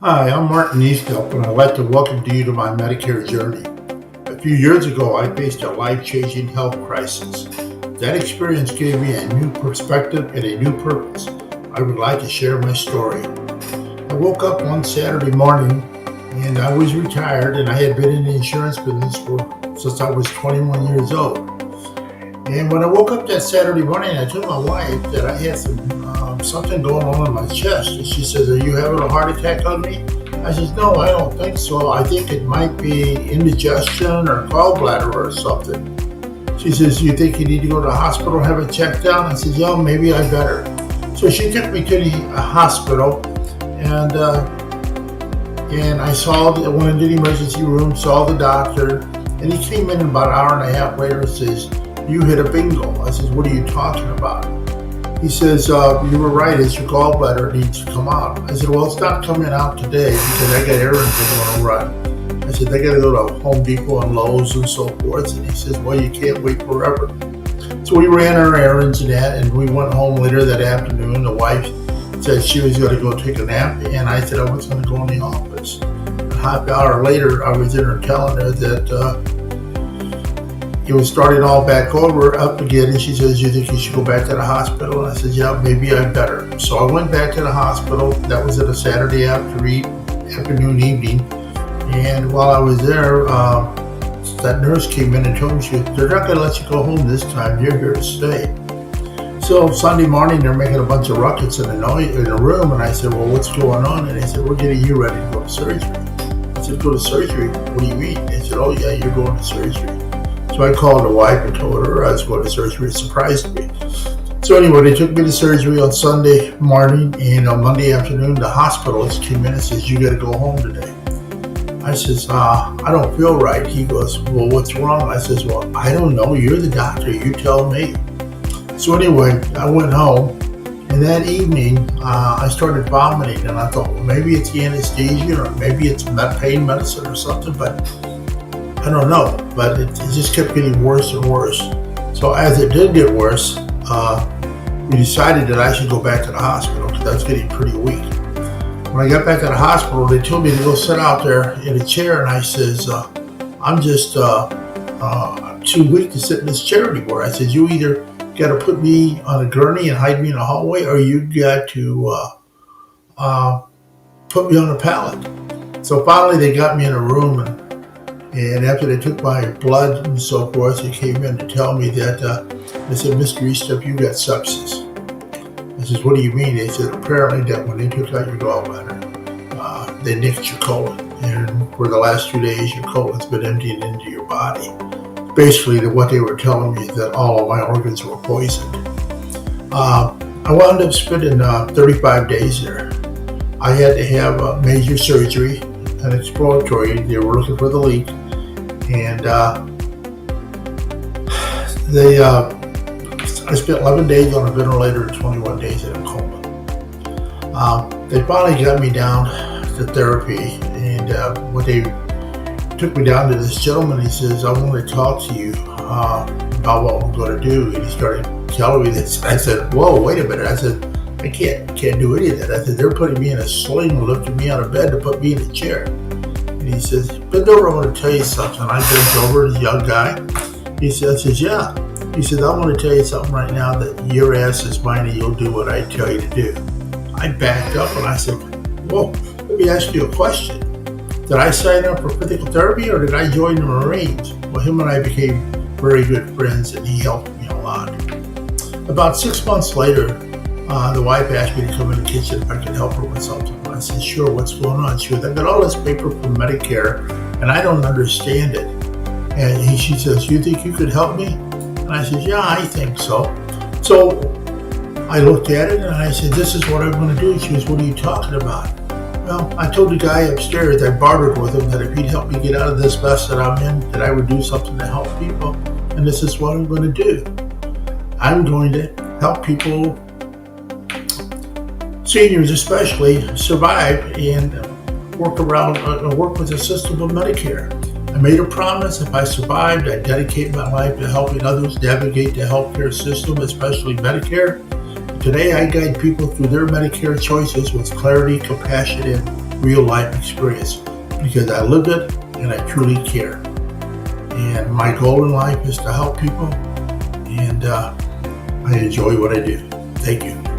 Hi, I'm Martin Estepp, and I'd like to welcome you to my Medicare journey. A few years ago, I faced a life-changing health crisis. That experience gave me a new perspective and a new purpose. I would like to share my story. I woke up one Saturday morning, and I was retired, and I had been in the insurance business since I was 21 years old. And when I woke up that Saturday morning, I told my wife that I had something going on in my chest. And she says, "Are you having a heart attack on me?" I says, "No, I don't think so. I think it might be indigestion or gallbladder or something." She says, "You think you need to go to the hospital and have it checked out?" I said, "Yeah, maybe I better." So she took me to the hospital, and I went into the emergency room, saw the doctor, and he came in about an hour and a half later and says, "You hit a bingo." I says, "What are you talking about?" He says, "You were right, it's your gallbladder, it needs to come out." I said, "Well, it's not coming out today because I got errands I want to run." I said, "I got to go to Home Depot and Lowe's and so forth." And he says, "Well, you can't wait forever." So we ran our errands and that, and we went home later that afternoon. The wife said she was going to go take a nap, and I said I was going to go in the office. A half hour later, I was in her telling her that it was starting all back over up again, and she says, "You think you should go back to the hospital?" And I said, "Yeah, maybe I better." So I went back to the hospital. That was at a Saturday afternoon, evening. And while I was there, that nurse came in and told me, "They're not going to let you go home this time. You're here to stay." So Sunday morning, they're making a bunch of ruckus in the room, and I said, "Well, what's going on?" And they said, "We're getting you ready to go to surgery." I said, "Go to surgery? What do you mean?" They said, "Oh yeah, you're going to surgery." So I called the wife and told her I was going to surgery. It surprised me. So anyway, they took me to surgery on Sunday morning, and on Monday afternoon, the hospitalist came in and says, "You got to go home today." I says, "I don't feel right." He goes, "Well, what's wrong?" I says, "Well, I don't know. You're the doctor. You tell me." So anyway, I went home, and that evening, I started vomiting, and I thought, well, maybe it's the anesthesia, or maybe it's pain medicine or something, but I don't know, but it just kept getting worse and worse. So as it did get worse, we decided that I should go back to the hospital because I was getting pretty weak. When I got back to the hospital, they told me to go sit out there in a chair, and I says, "I'm just too weak to sit in this chair anymore." I said, "You either got to put me on a gurney and hide me in a hallway, or you got to put me on a pallet." So finally, they got me in a room, and after they took my blood and so forth, they came in to tell me that, they said, "Mr. Estepp, you got sepsis." I says, "What do you mean?" They said, "Apparently that when they took out your gallbladder, they nicked your colon. And for the last 2 days, your colon's been emptying into your body." Basically, what they were telling me is that all of my organs were poisoned. I wound up spending 35 days there. I had to have a major surgery, an exploratory. They were looking for the leak. And I spent 11 days on a ventilator and 21 days in a coma. They finally got me down to therapy, and when they took me down to this gentleman, he says, "I want to talk to you about what we're going to do." And he started telling me this. I said, "Whoa, wait a minute." I said, "I can't do any of that." I said, "They're putting me in a sling and lifting me out of bed to put me in a chair." And he says, "Bend over, I want to tell you something." I bent over, this young guy. He says, "Yeah." He says, "I want to tell you something right now, that your ass is mine and you'll do what I tell you to do." I backed up and I said, "Whoa, let me ask you a question. Did I sign up for physical therapy or did I join the Marines?" Well, him and I became very good friends, and he helped me a lot. About 6 months later, the wife asked me to come in the kitchen if I could help her with something. I said, "Sure, what's going on?" She goes, "I got all this paper from Medicare and I don't understand it." And she says, "You think you could help me?" And I said, "Yeah, I think so." So I looked at it and I said, "This is what I'm going to do." She goes, "What are you talking about?" Well, I told the guy upstairs, I bartered with him, that if he'd help me get out of this mess that I'm in, that I would do something to help people. And this is what I'm going to do. I'm going to help people, seniors especially, survive and work with the system of Medicare. I made a promise: if I survived, I'd dedicate my life to helping others navigate the healthcare system, especially Medicare. Today, I guide people through their Medicare choices with clarity, compassion, and real life experience because I lived it and I truly care. And my goal in life is to help people, and I enjoy what I do. Thank you.